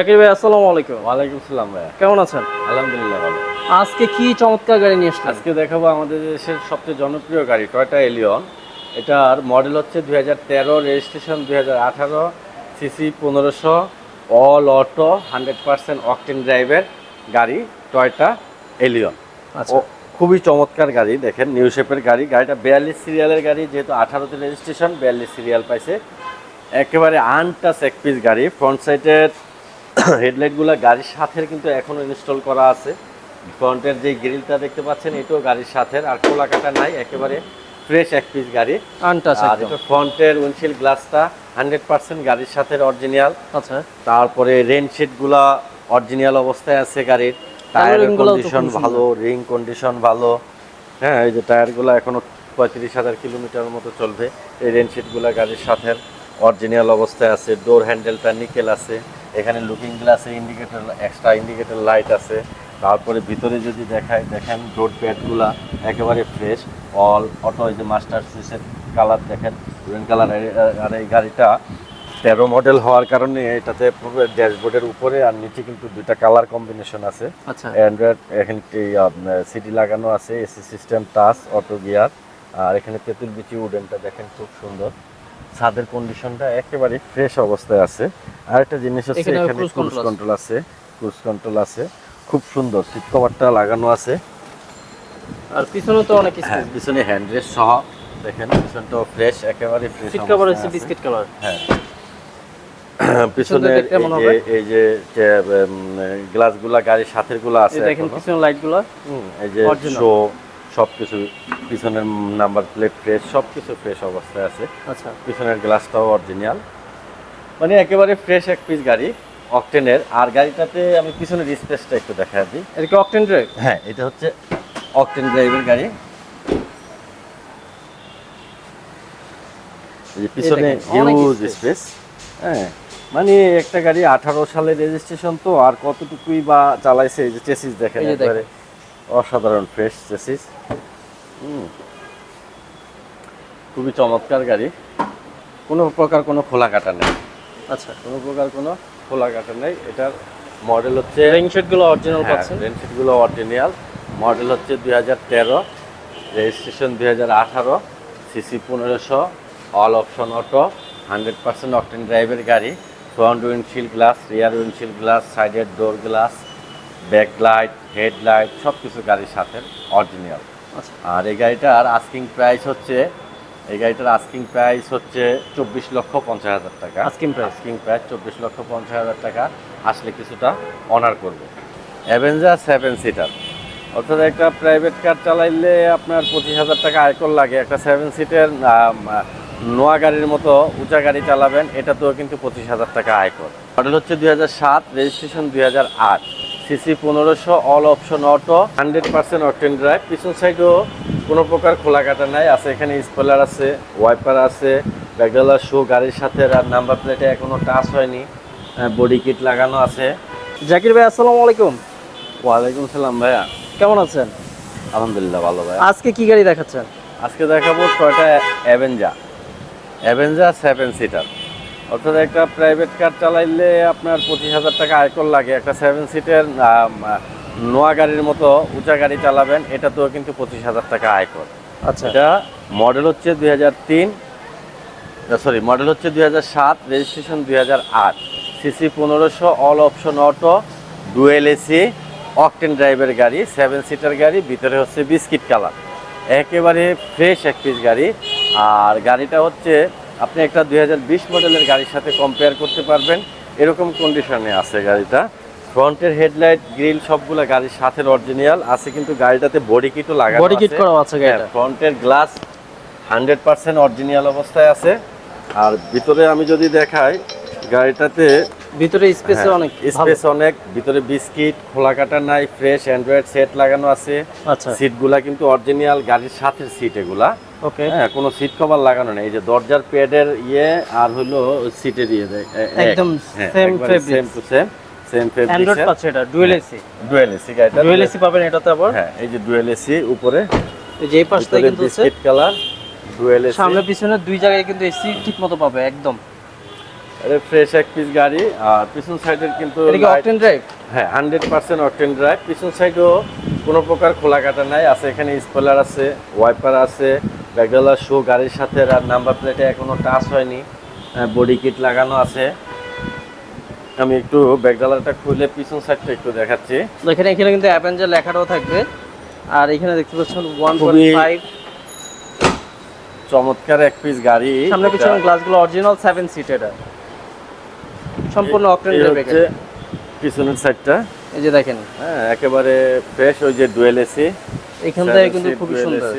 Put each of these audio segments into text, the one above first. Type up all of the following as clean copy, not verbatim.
জাকির ভাই আসসালামু আলাইকুম। ওয়ালাইকুম আসসালাম ভাইয়া। কেমন আছেন? আলহামদুলিল্লাহ ভালো। আজকে কি চমৎকার গাড়ি নিয়ে আসলেন? আজকে দেখাবো আমাদের দেশের সবচেয়ে জনপ্রিয় গাড়ি টয়োটা এলিয়ন। এটার মডেল হচ্ছে 2013, registration 2018, CC 1500, all auto 100% octane ড্রাইভের গাড়ি টয়োটা এলিয়ন। আচ্ছা। ও খুবই চমৎকার গাড়ি, দেখেন নিউ শেপের গাড়ি। গাড়িটা 42 সিরিয়ালের গাড়ি, যেহেতু 18তে রেজিস্ট্রেশন 42 সিরিয়াল পাইছে। একেবারে আনটাচ এক পিস গাড়ি। ফ্রন্ট সাইডের হেডলাইটগুলো গাড়ির সাথে কিন্তু এখনো ইনস্টল করা আছে। ফ্রন্টের যে গ্রিলটা দেখতে পাচ্ছেন এটাও গাড়ির সাথে, আর খোলা কাটা নাই, একেবারে ফ্রেশ এক পিস গাড়ি। আনটাচ আর একদম। এটা ফ্রন্টের উইন্ডশিল্ড গ্লাসটা 100% গাড়ির সাথে অরিজিনাল। আচ্ছা। তারপরে রেন শিটগুলা অরিজিনাল অবস্থায় আছে গাড়ির। টায়ারের কন্ডিশন ভালো, রিং কন্ডিশন ভালো। হ্যাঁ, এই যে টায়ারগুলো এখনো 35,000 কিলোমিটারের মতো চলবে। এই রেন শিটগুলা গাড়ির সাথে অরিজিনাল অবস্থায় আছে। ডোর হ্যান্ডেলটা নিকেল আছে। এখানে লুকিং গ্লাসে ইন্ডিকেটর, এক্সট্রা ইন্ডিকেটর লাইট আছে। তারপরে ভিতরে যদি দেখেন ডোর প্যাডগুলা একেবারে ফ্রেশ, অল অটো। এই যে মাস্টার সুইচের কালার দেখেন, গ্রিন কালার। আর এই গাড়িটা 13 মডেল হওয়ার কারণে এটাতে পুরো ড্যাশবোর্ডের উপরে আর নিচে কিন্তু দুইটা কালার কম্বিনেশন আছে। আচ্ছা। অ্যান্ড্রয়েড এখানে সিডি লাগানো আছে, AC system, touch, auto gear. আর এখানে তেঁতুল বিচি উডেনটা দেখেন খুব সুন্দর। ছাদের কন্ডিশনটা একেবারে ফ্রেশ অবস্থায় আছে। আর একটা জিনিস হচ্ছে এখানে ক্রুজ কন্ট্রোল আছে, ক্রুজ কন্ট্রোল আছে, খুব সুন্দর। সিট কভারটা লাগানো আছে। আর পিছনে তো অনেক হ্যাঁ, স্পেস। পিছনে হ্যান্ডরেস্ট সহ দেখেন, পিছনটাও ফ্রেশ, একেবারে ফ্রেশ। সিট কভার হচ্ছে বিস্কিট কালার। হ্যাঁ, পিছনে এই যে গ্লাসগুলা গাড়ির সাথের গুলো আছে, দেখেন পিছনে লাইটগুলো। এই যে শো সবকিছু, পিছনের নাম্বার প্লেট ফ্রেশ, সবকিছু ফ্রেশ অবস্থায় আছে। আচ্ছা। পিছনের গ্লাসটাও অরিজিনাল, মানে একেবারে ফ্রেশ এক পিস গাড়ি অকটেনের। আর গাড়িটাতে আমি পিছনের স্পেসটা একটু দেখা দিই। এটা কি অকটেন ড্রাইভ? হ্যাঁ, এটা হচ্ছে অকটেন ড্রাইভের গাড়ি। এই যে পিছনে হিউজ স্পেস। হ্যাঁ, মানে একটা গাড়ি 18 সালের রেজিস্ট্রেশন, তো আর কতটুকুই বা চালাইছে। এই যে চেসিস দেখেন, একেবারে অসাধারণ ফ্রেশ চেসিস। খুবই চমৎকার গাড়ি, কোনো প্রকার কোনো খোলা কাটা নেই। আচ্ছা। কোনো প্রকার কোনো খোলা কাটা নেই। এটার মডেল হচ্ছে, রেইন শেডগুলো অরিজিনাল পাচ্ছেন। রেন শিটগুলো অরিজিনাল। মডেল হচ্ছে 2013, registration 2018, CC 1500, all option auto, 100% octane ড্রাইভের গাড়ি। Front windshield glass, rear windshield glass, সাইডের door glass, back light, headlight, সব কিছু গাড়ির সাথে অরিজিনাল। আচ্ছা। আর এই গাড়িটার আস্কিং প্রাইস হচ্ছে, 24,50,000 টাকা। আস্কিং প্রাইস 24,50,000 টাকা। আসলে কিছুটা অনার করবে। অ্যাভেঞ্জার 7 সিটার, অর্থাৎ একটা প্রাইভেট কার চালাইলে আপনার 25,000 টাকা আয়কর লাগে। একটা 7 সিটের নোয়া গাড়ির মতো উঁচা গাড়ি চালাবেন, এটাতেও কিন্তু 25,000 টাকা আয়কর। মডেল হচ্ছে 2007, registration 2008, CC 1500, all option auto, 100% octane drive. পিছন সাইডও কোনো প্রকার খোলা কাটা নাই, আছে এখানে স্পয়লার আছে, ওয়াইপার আছে, ব্যাকডালার শো গাড়ির সাথে। আর নাম্বার প্লেটে এখনো টাচ হয়নি, বডি কিট লাগানো আছে। জাকির ভাই আসসালামু আলাইকুম। ওয়ালাইকুম সালাম ভাইয়া। কেমন আছেন? আলহামদুলিল্লাহ ভালো ভাইয়া। আজকে কি গাড়ি দেখাচ্ছেন? আজকে দেখাবো টয়োটা অ্যাভেঞ্জার 7 সিটার, অর্থাৎ একটা প্রাইভেট কার চালাইলে আপনার 25,000 টাকা আয়কর লাগে। একটা 7 সিটের নোয়া গাড়ির মতো উঁচা গাড়ি চালাবেন, এটাতেও কিন্তু 25,000 টাকা আয়কর। আচ্ছা। এটা মডেল হচ্ছে 2007, registration 2008, CC 1500, all option auto, dual AC, octane ড্রাইভের গাড়ি, 7 সিটার গাড়ি। ভিতরে হচ্ছে বিস্কিট কালার, একেবারে ফ্রেশ এক পিস গাড়ি। আর গাড়িটা হচ্ছে আপনি একটা 2020 মডেলের গাড়ির সাথে কম্পেয়ার করতে পারবেন, এরকম কন্ডিশনে আছে গাড়িটা। ফ্রন্টের হেডলাইট, গ্রিল সবগুলা গাড়ির সাথে অরিজিনাল আছে, কিন্তু গাড়িটাতে বডি কিটও লাগানো আছে। বডি কিট করা আছে গাড়িটা। ফ্রন্টের গ্লাস 100% অরিজিনাল অবস্থায় আছে। আর ভিতরে আমি যদি দেখাই, গাড়িটাতে ভিতরে স্পেস অনেক, ভিতরে বিস্কিট, খোলা কাটা নাই, ফ্রেশ অ্যান্ড্রয়েড সেট লাগানো আছে। আচ্ছা। সিটগুলা কিন্তু অরিজিনাল গাড়ির সাথে সিট এগুলা। ওকে। হ্যাঁ, কোনো সিট কভার লাগানো নেই। এই যে দরজার প্যাডের আর হলো সিটের একদম same to same fabrics. Android পাচ্ছে, এটা ডুয়েল এসি। গাড়িটা ডুয়েল এসি পাবেন এটাতে আবার। হ্যাঁ, এই যে ডুয়েল এসি উপরে, এই যে এই পাশটা কিন্তু বিস্কিট কালার ডুয়েল এসি। সামনে পিছনে দুই জায়গায় কিন্তু এসি ঠিকমতো পাবে একদম। এটা ফ্রেশ এক পিস গাড়ি, আর পিছন সাইডের কিন্তু এটা কি অকটেন ড্রাইভ? হ্যাঁ 100% অকটেন ড্রাইভ। পিছন সাইডও কোনো প্রকার খোলা কাটা নাই, আছে এখানে স্পয়লার আছে, ওয়াইপার আছে, ব্যাকডালার শো গাড়ির সাথে, আর নাম্বার প্লেটে এখনো টাচ হয়নি, বডি কিট লাগানো আছে। আমি একটু ব্যাকডালারটা খুলে পিছন সাইডটা একটু দেখাচ্ছি। দেখেন এখানে কিন্তু অ্যাভেঞ্জার লেখাটাও থাকবে, আর এখানে দেখতে পাচ্ছেন খুবই 1.5 চমৎকার এক পিস গাড়ি। সামনে পিছনে গ্লাসগুলো অরিজিনাল 7 সিট, এটা সম্পূর্ণ অকটেন এই ড্রাইভ। হচ্ছে পিছনের সাইডটা, এই যে দেখেন হ্যাঁ একেবারে ফ্রেশ, ওই যে ডুয়েল এসি এখান থেকে কিন্তু খুবই সুন্দর।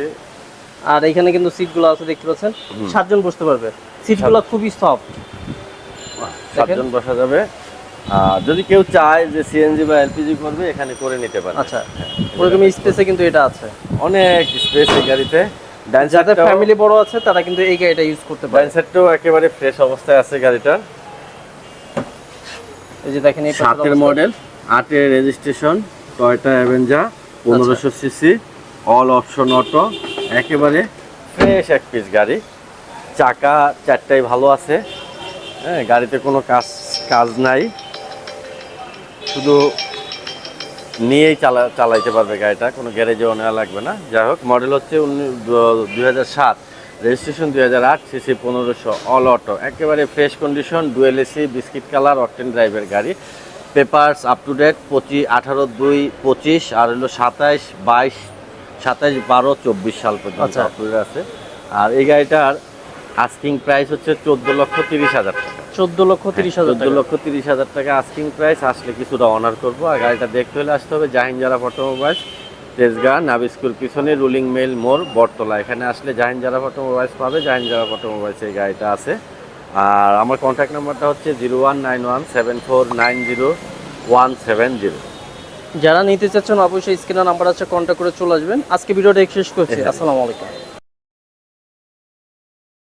আর এখানে কিন্তু সিটগুলো আছে দেখতে পাচ্ছেন, 7 জন বসতে পারবে। সিটগুলো খুবই সফট, 7 জন বসা যাবে। আর যদি কেউ চায় যে সিএনজি বা এলপিজি করবে, এখানে করে নিতে পারে। আচ্ছা, ওরকম স্পেসে কিন্তু এটা আছে, অনেক স্পেস এই গাড়িতে। ডান যাদের সাইডটাও, ফ্যামিলি বড় আছে তারা কিন্তু এই গাড়িটা ইউজ করতে পারে। ডান সাইডটাও একেবারে ফ্রেশ অবস্থায় আছে গাড়িটার। এই যে দেখেন এই 7 এর মডেল, 8 এর registration, Toyota Avanza 1500 CC, all option auto, একেবারে ফ্রেশ এক পিস গাড়ি। চাকা 4টাই ভালো আছে, হ্যাঁ গাড়িতে কোনো কাজ নাই, শুধু নিয়েই চালাইতে পারবে গাড়িটা, কোনো গ্যারেজেও নেওয়া লাগবে না। যাই হোক, মডেল হচ্ছে 2007, রেজিস্ট্রেশন 2008, সিসি 1500, অল অটো, একেবারে fresh condition, dual AC, biscuit colour, octane ড্রাইভের গাড়ি। পেপারস আপ টু ডেট, 18/2/25, আর হলো 27/12/24 সাল পর্যন্ত আচ্ছা। আপ টু ডেট আছে। আর এই গাড়িটার আস্কিং প্রাইস হচ্ছে 14,30,000 টাকা। 14,30,000 14,30,000 টাকা আস্কিং প্রাইস। আসলে কিছুটা অনার করবো। আর গাড়িটা দেখতে হলে আসতে হবে জাহিনজারা অটোমোবাইলস, তেজগাঁ নাবি স্কুল পিছনে, রুলিং মেল মোড়, বটতলা। এখানে আসলে জাহিনজারা অটোমোবাইলস পাবে। জাহিনজারা অটোমোবাইলস এই গাড়িটা আছে। আর আমার কন্ট্যাক্ট নাম্বারটা হচ্ছে 019174900170। যারা নিতে চাচ্ছেন অবশ্যই স্ক্রিনে নাম্বার আছে, কন্ট্যাক্ট করে চলে আসবেন। আজকে ভিডিওটা শেষ করছি। আসসালামু আলাইকুম।